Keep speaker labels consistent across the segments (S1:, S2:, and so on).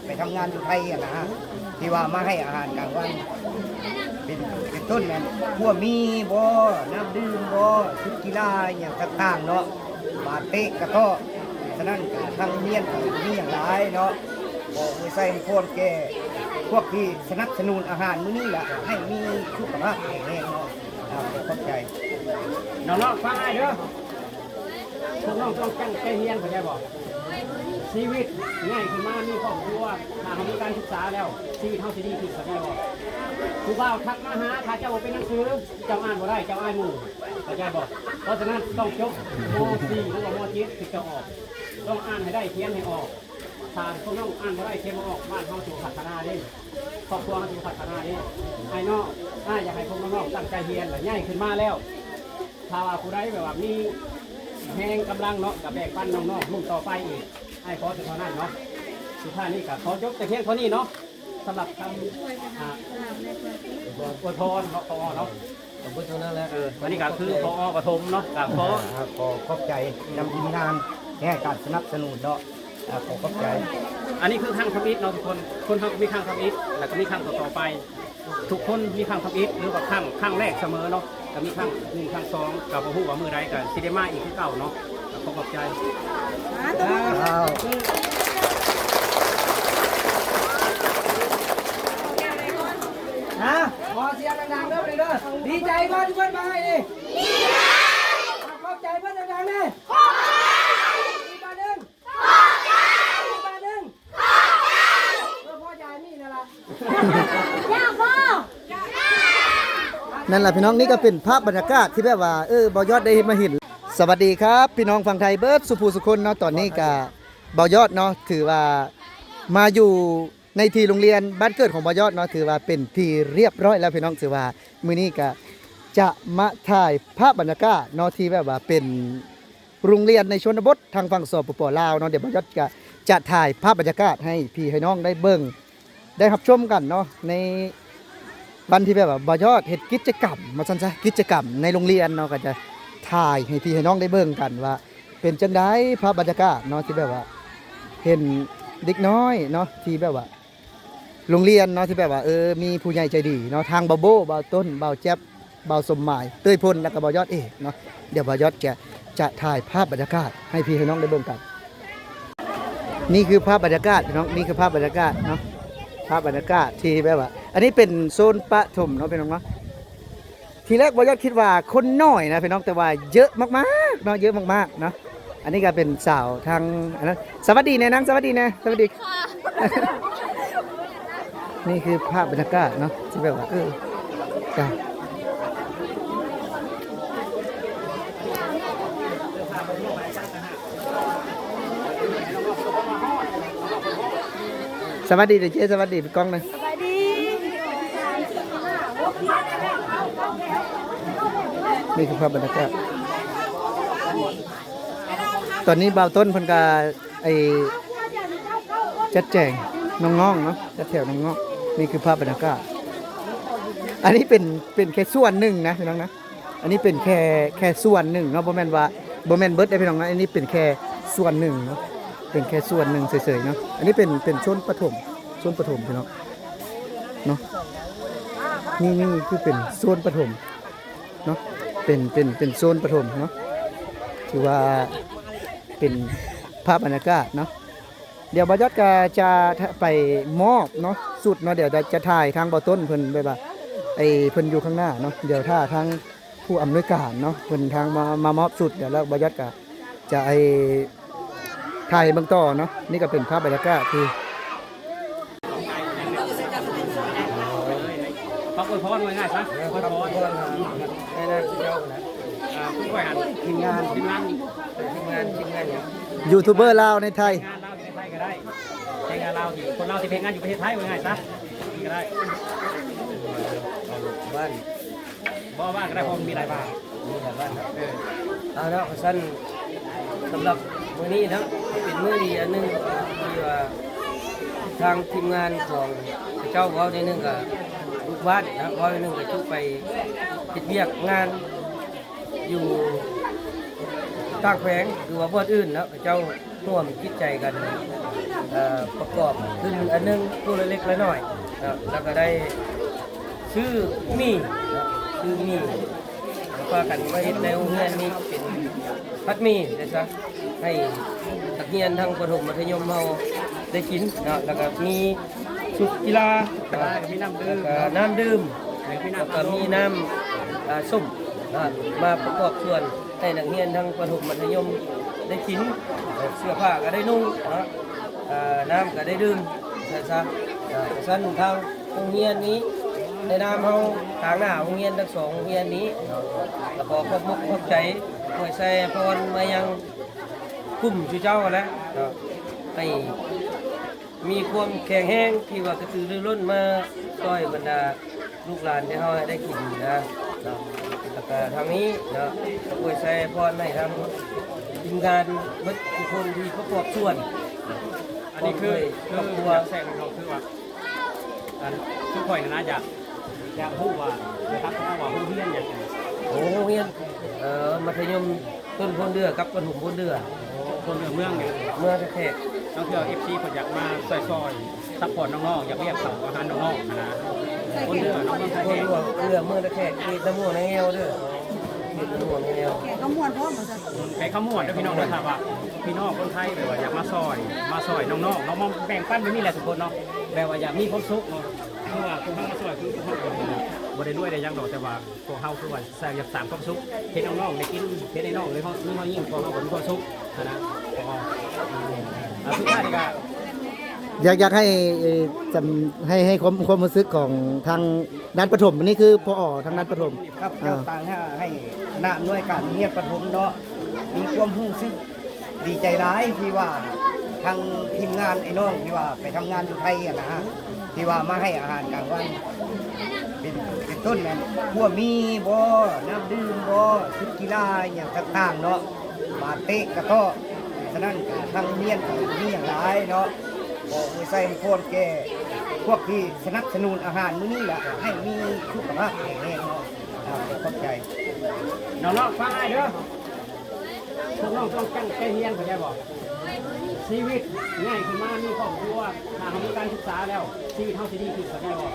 S1: ไปทำงานอยู่ไทยนะฮะที่ว่ามาให้อาหารกลางวันเป็นต้นนั้นพวกมีบ่น้ำดื่มบ่ชุดกีฬาอย่างต่างๆเนาะบาเตะกระโต้ฉะนั้นทางเรียนมีอย่างไรเนาะบอกมือใส่โคนแก่พวกที่สนับสนุนอาหารมื้อนี้แหละให้มีสุขภาพแข็งแรงเนาะเข้าใจ
S2: น้องๆฟังให้เด้อพวกน้องต้องตั้งใจเรียนเข้าใจบ่ชีวิตง่ายขึ้นมามีครอบครัวถ้าเขามีการศึกษาแล้วชีวิตเขาสิดีขึ้นเข้าใจบ่ครูบ่าวทักมาหาถ้าเจ้าบ่เป็นหนังสือเจ้าอ่านบ่ได้เจ้าอ่านหมู่เข้าใจบ่เพราะฉะนั้นต้องจบม .4 หรือว่าม .7 ถึงจะออกต้องอ่านให้ได้เขียนให้ออกถ้าพวกน้องอ่านบ่ได้เขียนบ่ออกบ้านเฮาสิพัฒนาเด้ครอบครัวเฮาสิพัฒนาเด้ไอ้น้องอยากให้พวกน้องตั้งใจเรียนและง่ายขึ้นมาแล้วถ้าว่าผู้ใดแบบว่ามีแรงกำลังเนาะกับแบกปั้นน้องๆรุ่นต่อไปอีกให้ขอถึงเท่านั้นเนาะสุดท้ายนี้กับขอยกแต่เพียงเท่านี้เนาะสำหรับคำอวยพรพอเนาะขอบคุณเท่านั้นแหละวันนี้ก็คือพอปฐมเนาะกับ
S1: ขอบใจนำทีมงานแห่การสนับสนุนเนาะขอบใจ
S2: อันนี้คือข้างทำอิฐเนาะทุกคนเขามีข้างทำอิฐแล้วก็มีข้างต่อไปทุกคนมีข้างทำอิฐหรือว่าข้างแรกเสมอเนาะก็มีข้าง1ข้าง2กับบ่ฮู้ว่ามือใดกันสิได้มาอีกคือเก่าเนาะขอบใจ
S1: ขอเสียงดังๆเด้อไปเด้อดีใจบ่ที่เพิ่นมาให้ดิดีใจขอบใจเพิ่นดังๆเลยขอบใจอีกบาทนึงขอบใจอีกบาทนึงขอบใจพ่อใหญ่นี่นั่นล่ะย่าพ่อนั่นแหละพี่น้องนี่ก็เป็นภาพบรรยากาศที่แบบว่าบ่ยอดได้มาเห็นสวัสดีครับพี่น้องฝั่งไทยเบิร์ดสุภูสุคนเนาะตอนนี้ก็บ่ยอดเนาะถือว่ามาอยู่ในที่โรงเรียนบ้านเกิดของบ่ยอดเนาะถือว่าเป็นที่เรียบร้อยแล้วพี่น้องถือว่ามื้อนี้ก็จะมาถ่ายภาพบรรยากาศเนาะที่แบบว่าเป็นโรงเรียนในชนบททางฝั่งสปป.ลาวเนาะเดี๋ยวบ่ยอดก็จะถ่ายภาพบรรยากาศให้พี่ให้น้องได้เบิ่งได้รับชมกันเนาะในวันที่แบบว่าบ่ยอดเฮ็ดกิจกรรมมาซั่นซะกิจกรรมในโรงเรียนเนาะก็จะถ่ายให้พี่ให้น้องได้เบิ่งกันว่าเป็นจังได๋ภาพบรรยากาศเนาะที่แบบว่าเห็นเด็กน้อยเนาะที่แบบว่าโรงเรียนเนาะที่แบบว่ามีผู้ใหญ่ใจดีเนาะทางบ่าวโบบ่าวต้นบ่าวแจ๊บบ่าวสมหมายเต้ยพลแล้วก็บ่าวยอดเอกเนาะเดี๋ยวบ่าวยอดจะถ่ายภาพบรรยากาศให้พี่ให้น้องได้เบิ่งกันนี่คือภาพบรรยากาศพี่น้องนี่คือภาพบรรยากาศเนาะภาพบรรยากาศที่แบบว่าอันนี้เป็นโซนปฐมเนาะพี่น้องเนาะทีแรกบ่าวยอดคิดว่าคนน้อยนะพี่น้องแต่ว่าเยอะมากๆเนาะเยอะมากๆเนาะอันนี้ก็เป็นสาวทางอันนั้นสวัสดีนะนางสวัสดีนะสวัสดีนี่คือภาพบรรยากาศเนาะที่แบบว่าจ้ะสวัสดีเดี๋ยวเจ๊สวัสดีกล้องหน่อยสวัสดีนี่คือภาพบรรยากาศตอนนี้บ่าวต้นเพิ่นก็จัดแจงน้องๆเนาะจัดแถวน้องๆนี่คือภาพบรรยากาศอันนี้เป็นแค่ส่วนหนึ่งนะพี่น้องนะอันนี้เป็นแค่ส่วนหนึ่งเนาะบ่แม่นว่าบ่แม่นเบิดได้พี่น้องนะอันนี้เป็นแค่ส่วนหนึ่งเนาะเป็นแค่ส่วนหนึ่งเฉยๆเนาะอันนี้เป็นชนประถมพี่น้องเนาะนี่คือเป็นโซนประถมเนาะเป็นโซนประถมเนาะถือว่าเป็นภาพบรรยากาศเนาะเดี๋ยวบ่ยอดก็จะไปมอบเนาะสุดเนาะเดี๋ยวจะถ่ายทางบ่ต้นเพิ่นแบบว่าเพิ่นอยู่ข้างหน้าเนาะเดี๋ยวถ้าทางผู้อำนวยการเนาะเพิ่นทางมามอบสุดเดี๋ยวแล้วบ่ยอดก็จะถ่ายเบิ่งต่อเนาะนี่ก็เป็นภาพบรรยากาศที่
S2: ขอบคุณพ่อหน่อยง่ายซะขอบคุณ
S1: ให้ได้เจ้านะ
S2: ผู้บริหารทีมงาน
S1: ยูทูบเบอร์ลาวในไทย
S2: งานลาวอยู่ในไทยก็ได้ใช้งานลาวที่คนลาวที่เพลงงานอยู่ประเทศไทยว่าง่ายซะก็ได้
S1: บ้าน
S2: บ้านก็ได้เพราะมีหลายบ้าน
S3: เอาเนาะสั้นสำหรับมื้อนี้นะเป็นมื้อดีอันนึงที่ว่าทางทีมงานของเจ้าเขาในนึงกับลูกบ้านนะเขาในนึงก็ชุกไปเฮ็ดเวียกงานอยู่ต่างแขวงหรือว่าบ่อนอื่นนะเจ้าร่วมคิดใจกัน ประกอบขึ้นอันหนึงผู้ละเล็กละน้อยนะแล้วก็ได้ซื้อมีนะซื้อมีแล้วก็กันมาเฮ็ดในโรงเรียนนี้เป็นพัดมีนะจ๊ะให้นักเรียนทั้งประถมมัธยมเฮาได้กินนะแล้วก็มีสุขกีฬา
S2: มีน้ำดื่ม
S3: แล้วก็น้ำดื่มแล้วก็มีน้ำส้มนะมาประกอบส่วนให้นักเรียนทั้งประถมมัธยมได้กินเสื้อผ้าก็ได้นุ่งนะน้ำก็ได้ดื่มซะสั้นทางโรงเรียนนี้ในนามเฮาทางหน้าโรงเรียนทั้งสองโรงเรียนนี้แล้วก็ขอบมุกขอบใจหน่วยแซ่พรมายังกลุ่มชูเจ้าแล้วให้มีความแข็งแรงที่ว่ากระตือรือร้นมาช่วยบรรดาลูกหลานที่เฮาได้กินนะแล้วก็ทางนี้นะหน่วยแซ่พรให้ทำทีมงานเบิดทุกคนที่ประกอบส่วน
S2: อันนี้คือ
S3: ครอบครัว
S2: แทรกเราคือว่าอันคือข่อยนะอยากพูดว่านะครับเพราะว่าผู้เรียนอย่าง
S3: โอ้โรงเรียนมัธยมต้นพลเดือกับประถมพลเดือ
S2: คนเมืองเนี่ย
S3: เมื่อแท้
S2: น้องเที่ยว FC คนอยากมาซอยซัพพอร์ตน้องๆอยากเรียกเขาอาหารน้องๆนะคนเดือน้องเมือง
S3: ๆ
S2: ไท
S3: พล
S2: ย
S3: เดือเรือเมื่อแท้มีตะม่วงในแนวเด้อมีตะม่วงในแนว
S4: แกก็ม่วนพร้อมเหมือนกัน
S2: ไก่ข้าวหมวดด้วยพี่น้องนะครับว่าพี่น้องคนไทยแบบว่าอยากมาซอยน้องๆน้องมาแบ่งปันไม่มีแหละทุกคนเนาะแบบว่าอยากมีความสุขเนาะคือว่าคนเข้ามาซอยคือคนเข้าบ่ได้รวยได้ยังดอกแต่ว่าพวกเฮาคือว่าใส่อยากสร้างความสุขเฮ็ดน้องๆได้กินเฮ็ดให้น้องเลยเฮานี่เฮายิ่งพอเฮามีความสุขนะพอสุดท้ายนี่ก็
S1: อยากให้จำให้ความรู้สึกของทางด้านประถมอันนี้คือพอทางด้านประถม
S5: ครับเจ้าต่างให้คณะหน่วยการเงียบประถมเนาะมีความรู้สึกดีใจร้ายที่ว่าทางทีมงานไอ้น้องที่ว่าไปทำงานอยู่ไทยอะนะฮะที่ว่ามาให้อาหารกลางวันเป็นต้นแม่นพวกมีบ่น้ำดื่มบ่ชุดกีฬาอย่างต่างๆเนาะบาเตะกระท้อฉะนั้นก็ทางเรียนก็มีอย่างหลายเนาะบอกมือใส่โคนแก่พวกที่สนับสนุนอาหารมื้อนี้แหละให้มีสุขภาพแข็งแรงเนาะขอบใจ
S2: น้องๆฟังให้เด้อพวกน้องต้องตั้งใจเรียนเข้าใจบ่ชีวิตง่ายขึ้นมามีครอบครัวถ้าเฮามีการศึกษาแล้วชีวิตเฮาสิดีขึ้นเข้าใจบ่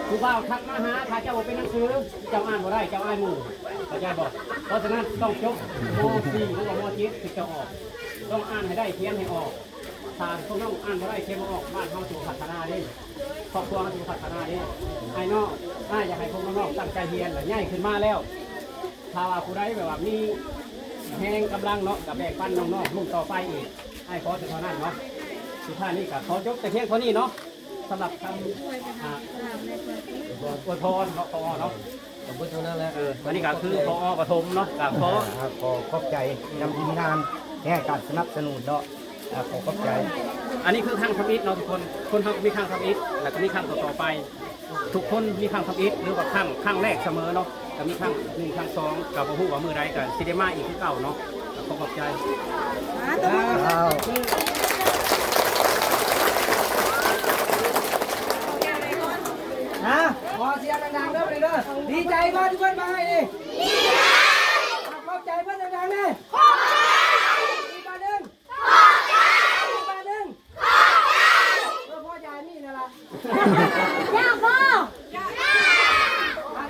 S2: ผู้บ่าวทักมาหาถ้าเจ้าบ่เป็นหนังสือเจ้าอ่านบ่ได้เจ้าอ่านหมู่เข้าใจบ่เพราะฉะนั้นต้องจบม .4 หรือว่าม .7 ถึงจะออกต้องอ่านให้ได้เขียนให้ออกถ้าพวกน้องอ่านบ่ได้เขียนบ่ออกบ้านเฮาสิพัฒนาเด้ครอบครัวเฮาสิพัฒนาเด้ไอ้น้องอยากให้พวกน้องตั้งใจเรียนแล้วใหญ่ขึ้นมาแล้วถ้าว่าผู้ใดแบบว่ามีแห่งกำลังเนาะกับแบ่งปันน้องๆรุ่นต่อไปอีกไอ้ขอถึงเท่านั้นเนาะสุดท้ายนี้ก็ขอยกแต่เพียงเท่านี้เนาะสำหรับคำอวยพรเนาะพอเนาะ
S3: ขอบคุณเท่านั้นแหละ
S2: วันนี้ก็คือพอปฐมเนาะกับพอ
S5: ขอขอบใจนำทีมงานให้การสนับสนุนเนาะขอขอบใจ
S2: อันนี้คือข้างทำอิฐเนาะทุกคนเขามีข้างทำอิฐแล้วก็มีข้างต่อไป ทุกคนมีข้างทำอิฐหรือว่าข้างแรกเสมอเนาะก็มีข้างหนึ่งข้างสองกับผู้ว่ามือใดกับซีเดมาอีกที่เก่าเนาะขอขอบใจ
S5: ฮะขอเสียงดังๆเด้อไปเด้อดีใจมากที่เพิ่นมาให้ดิดีใจขอบใจเพิ่นดังๆเลยขอบใจอีกบาทหนึ่งขอบใจอีกบาทหนึ่งขอบใจพ่อใหญ่นี่นั่นล่ะย่าพ่อ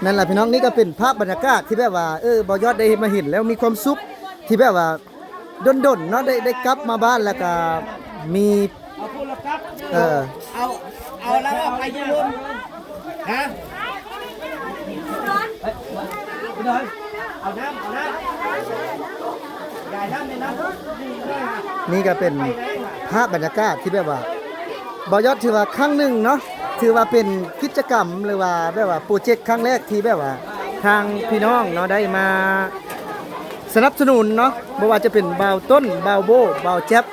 S1: นั่นแหละพี่น้องนี่ก็เป็นภาพบรรยากาศที่แบบว่าบ่ยอดได้มาเห็นแล้วมีความสุขที่แบบว่าดนๆเนาะได้กลับมาบ้านแล้วก็มี
S5: เอาพูดแล้วครับ
S4: เอา
S5: แล้วก็ไปยืนฮะพี่น้อยเอาน้ำใหญ่น้ำในน้ำ
S1: นี่ก็เป็นภาพบรรยากาศที่แบบว่าบ่ยอดถือว่าครั้งหนึ่งเนาะถือว่าเป็นกิจกรรมหรือว่าแบบว่าโปรเจกต์ครั้งแรกที่แบบว่าทางพี่น้องเนาะได้มาสนับสนุนเนาะบ่ว่าจะเป็นเบาต้นเบาโบเบาแจ๊บ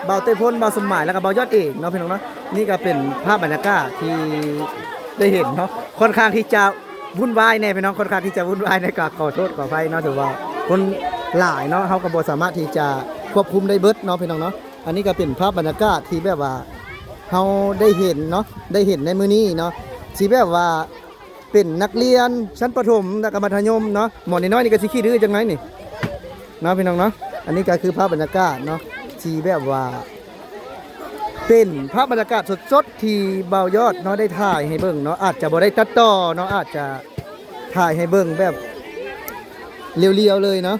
S1: เบาเต้ยพลเบาสมหมายแล้วก็เบายอดเอกเนาะพี่น้องเนาะนี่ก็เป็นภาพบรรยากาศที่ได้เห็นเนาะค่อนข้างที่จะวุ่นวายแน่พี่น้องค่อนข้างที่จะวุ่นวายในการขอโทษขออภัยเนาะถือว่าคนหลายเนาะเฮาก็บ่สามารถที่จะควบคุมได้เบิดเนาะพี่น้องเนาะอันนี้ก็เป็นภาพบรรยากาศที่แบบว่าเฮาได้เห็นเนาะได้เห็นในมื้อนี้เนาะสิแบบว่าเป็นนักเรียนชั้นประถมและก็มัธยมเนาะหมอน้อยๆนี่ก็สิขี้ดื้อจังไงนี่เนาะพี่น้องเนาะอันนี้ก็คือภาพบรรยากาศเนาะที่แบบว่า เป็นภาพบรรยากาศสดๆที่เบายอดเนาะได้ถ่ายให้เบิ่งเนาะอาจจะบ่ได้ตัดต่อเนาะอาจจะถ่ายให้เบิ่งแบบเรียวๆเลยเนาะ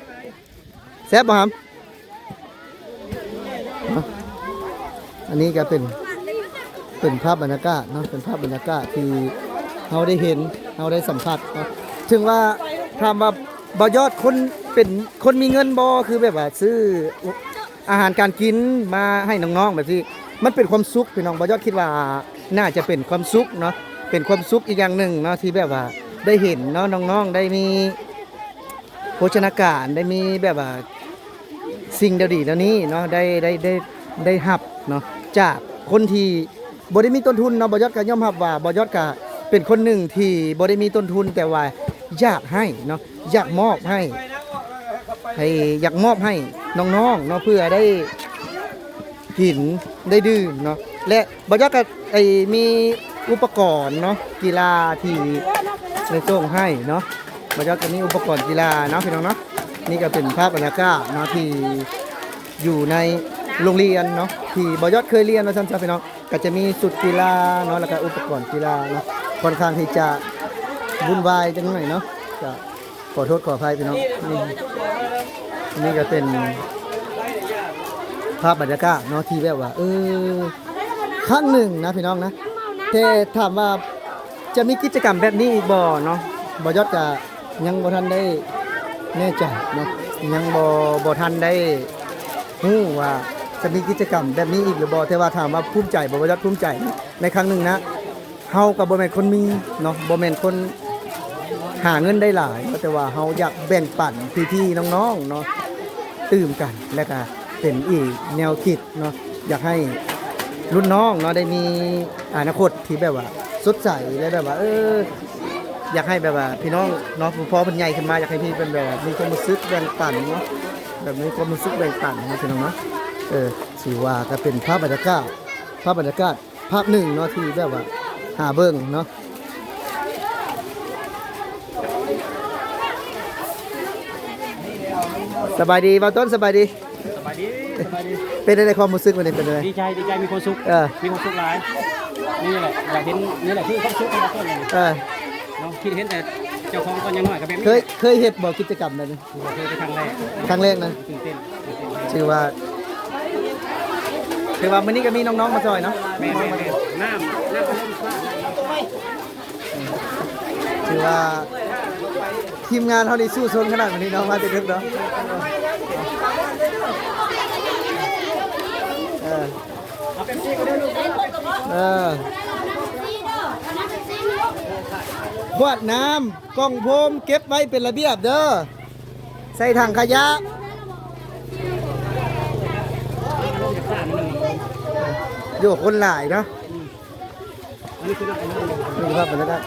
S1: แซ่บบ่ครับเนาะอันนี้ก็เป็นภาพบรรยากาศเนาะเป็นภาพบรรยากาศที่เราได้เห็นเราได้สัมผัสเนาะถึงว่าถามว่าเบายอดคนเป็นคนมีเงินบ่คือแบบว่าซื้ออาหารการกินมาให้น้องๆแบบที่มันเป็นความสุขพี่น้องบ่ยอดคิดว่าน่าจะเป็นความสุขเนาะเป็นความสุขอีกอย่างหนึ่งเนาะที่แบบว่าได้เห็นเนาะน้องๆได้มีโภชนาการได้มีแบบว่าสิ่งเดียวนี้เนาะได้หับเนาะจากคนที่บ่ได้มีต้นทุนเนาะบ่ยอดก็ยอมรับว่าบ่ยอดก็เป็นคนหนึ่งที่บ่ได้มีต้นทุนแต่ว่าอยากให้เนาะอยากมอบให้อยากมอบให้น้องๆเนาะเพื่อได้กินได้ดื่มเนาะและบ่ยอดก็มีอุปกรณ์เนาะกีฬาที่ได้ส่งให้เนาะบ่ยอดก็มีอุปกรณ์กีฬาเนาะพี่น้องเนาะนี่ก็เป็นภาพบรรยากาศเนาะที่อยู่ในโรงเรียนเนาะที่บ่ยอดเคยเรียนมาซั่นๆพี่น้องก็จะมีสุดกีฬาเนาะแล้วก็อุปกรณ์กีฬาเนาะค่อนข้างที่จะวุ่นวายจังหน่อยเนาะก็ขอโทษขออภัยพี่น้องนี่ก็เป็นภาพบรรยากาศเนาะที่แบบว่าครั้งหนึ่งนะพี่น้องนะแต่ถามว่าจะมีกิจกรรมแบบนี้อีกบ่เนาะบ่ยอดจะยังบ่ทันได้แน่ใจเนาะยังบ่ทันได้ฮู้ว่าจะมีกิจกรรมแบบนี้อีกหรือบ่แต่ว่าถามว่าภูมิใจบ่ยอดภูมิใจในครั้งหนึ่งนะเฮาก็บ่แม่นคนมีเนาะบ่แม่นคนหาเงินได้หลายแต่ว่าเฮาอยากแบ่งปันพี่ๆน้องๆเนาะตื่มกันแล้วก็เป็นอีกแนวคิดเนาะอยากให้รุ่นน้องเนาะได้มีอนาคตที่แบบว่าสดใสและแบบว่าอยากให้แบบว่าพี่น้องเนาะพอเป็นใหญ่ขึ้นมาอยากให้พี่เป็นแบบมีความรู้สึกแบ่งปันเนาะแบบมีความรู้สึกแบ่งปันนะพี่น้องเนาะสิว่าก็เป็นภาพบรรยากาศภาพหนึ่งเนาะที่แบบว่าหาเบิ่งเนาะสบายดีบ่าวต้นสบายดี
S2: สบายดี
S1: เป็นอะไรความรู้สึกวันนี้เป็นอะไร
S2: ดีใจมีความสุขมีความสุขหลายนี่แหละอยากเห็นนี่แหละคือความสุขของเราต้นเลยเนาะคิดเห็นแต่เจ้าของก็ยังน้อยกับแบบนี้
S1: เคยเฮ็ดบ่กิจกรรมแบบนี้
S2: เคยไปครั้งแรก
S1: นะ
S2: ตื่นเต้น
S1: ชื่อว่ามื้อนี้ก็มีน้องๆมาจอยเนาะ
S2: แม่น้ำ
S1: ชื่อว่าทีมงานเฮาได้สู้ชนขนาดนี้เนาะมาแต่ดึกเนาะขวดน้ำกล่องโฟมเก็บไว้เป็นระเบียบเด้อใส่ถังขยะอยู่คนหลายเนาะนี่ครับบรรยากาศ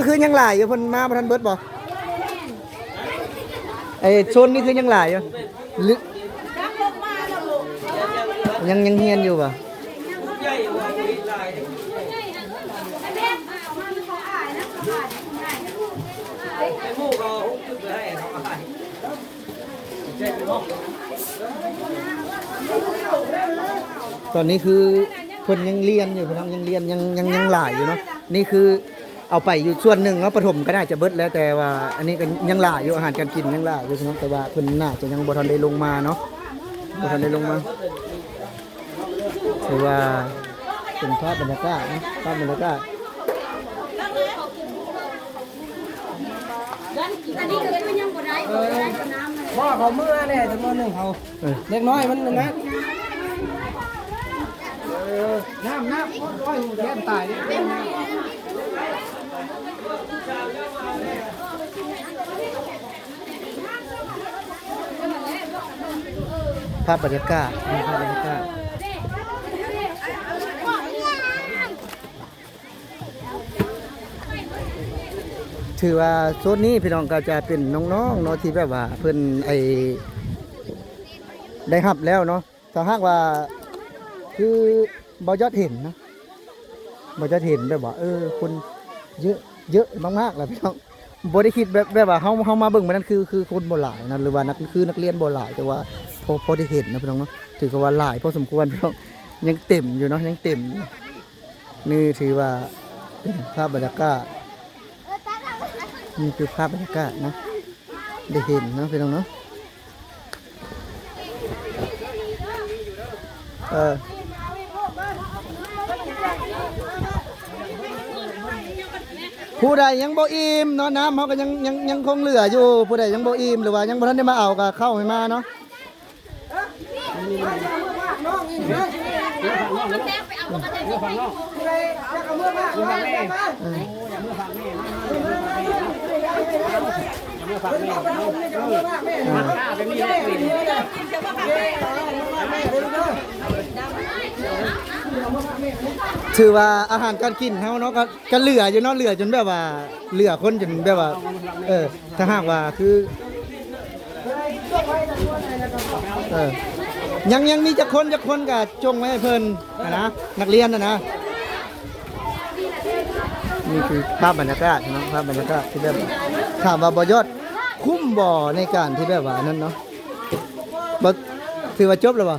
S1: คือยังหลายอยู่เพิ่นมาบ่ทันเบิดบ่โซนนี่คือยังหลายอยู่ลึกยังเฮียนอยู่ป่ะตอนนี้คือคนยังเรียนอยู่พี่น้องยังเรียนยังหลายอยู่เนาะนี่คือเอาไปอยู่ส่วนหนึ่งเนาะประถมก็น่าจะเบิดแล้วแต่ว่าอันนี้ก็ยังหลายอยู่อาหารการกินยังหลายอยู่พี่น้องแต่ว่าเพิ่นน่าจะยังบ่ทันได้ลงมาเนาะบ่ทันได้ลงมาถือว่าเป็นภาพบรรยากาศนะภาพบรรยากาศ
S3: พ่อเขาเมื่อเนี่ยจำนวนหนึ่งเขาเล็กน้อยมันนะ
S2: น้ำโอ้ยแย่ตายเนี่ย
S1: ภาพบรรยากาศภาพบรรยากาศถือว่าโซนนี้พี่น้องก็จะเป็นน้องๆเนาะที่แบบว่าเพิ่นได้รับแล้วเนาะถ้าหากว่าคือบ่ยอดเห็นนะบ่ยอดเห็นแบบว่าคนเยอะมากๆแหละพี่น้องบ่ได้คิดแบบว่าเฮามาเบิ่งมันนั่นคือคนบ่หลายนะหรือว่านักเรียนบ่หลายแต่ว่าพอได้เห็นนะพี่น้องเนาะถือว่าหลายพอสมควรพี่น้อง ยังเต็มอยู่เนาะยังเต็มอยู่นี่ถือว่าเป็นภาพบรรยากาศนี่คือภาพบรรยากาศนะได้เห็นเนาะพี่น้องเนาะผู้ใดยังบ่อิ่มเนาะน้ำเขาก็ยังคงเหลืออยู่ผู้ใดยังบ่อิ่มหรือว่ายังบ่ทันได้มาเอาก็เข้าให้มาเนาะ ถือว่าอาหารการกินเฮาเนาะก็เหลืออยู่เนาะเหลือจนแบบว่าเหลือคนจนแบบว่าถ้าหากว่าคือยังมีจักคนก็จงไว้ให้เพิ่นนะนักเรียนนะนี่คือภาพบรรยากาศเนาะภาพบรรยากาศที่แบบถามว่าบ่ยอดคุ้มบ่ในการที่แบบว่านั้นเนาะบ่ถือว่าจบแล้วบ่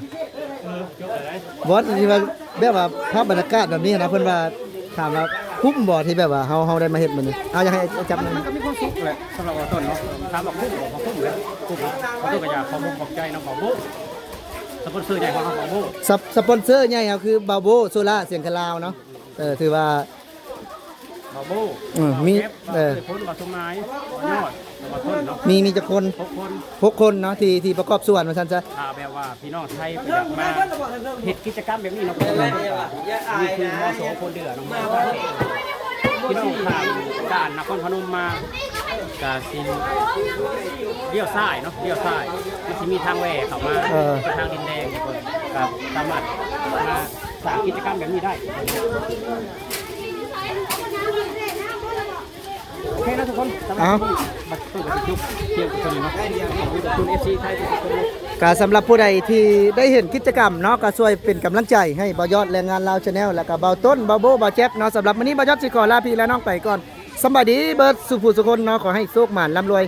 S1: บอสที่ว่าแบบว่าภาพบรรยากาศแบบนี้นะเพิ่นว่าถามว่าคุ้มบ่ที่แบบว่าเฮาได้มาเฮ็ดมื้อนี้เอาอยากให้จับมัน
S2: มันก็มีความสุขแหละสำหรับต้นเนาะถามว่าคุ้มบ่คุ้มเลยคุ้มเขาต้องกระยาของมุกของใจน้องของบุสปอนเซอร์ใหญ่ของน้องของบุ
S1: สปอนเซอร์ใหญ่ครับคือบาโบโซล่าเสียงคลาวเนาะถือว่า
S2: บาบู
S1: มี
S2: พ้นมาสมัยยอดมาต้นเนาะ
S1: มีจักคน
S2: 6 คน
S1: 6 คนเนาะที่ประกอบส่วนว่าซั่นซะ
S2: แบบว่าพี่น้องไทยไปอยากมาเฮ็ดกิจกรรมแบบนี้เนาะนี่คือมอสคนเดือน้องพี่น้องผ่านด่านนครพนมมากาซินเลี้ยวซ้ายเนาะเลี้ยวซ้ายมันสิมีทางแหวกเข้ามาเป็นทางดินแดงทุกคนครับสามารถมาสร้างกิจกรรมแบบนี้ได้โอเคนะทุกคนสำหรับบัตรตู้กับจุ๊บเที่ยวกับคนนี้เนาะขอบคุณ FC ไทยทุกคนเลย
S1: ก็สำหรับผู้ใดที่ได้เห็นกิจกรรมเนาะก็ช่วยเป็นกำลังใจให้บ่ยอดแรงงานลาวชาแนลแล้วก็เบาต้นเบาโบเบาแจ๊บเนาะสำหรับวันนี้บ่ยอดสิขอลาพี่และน้องไปก่อนสำบายดีเบิดสุขสุขคนเนาะขอให้โชคหมานร่ำรวย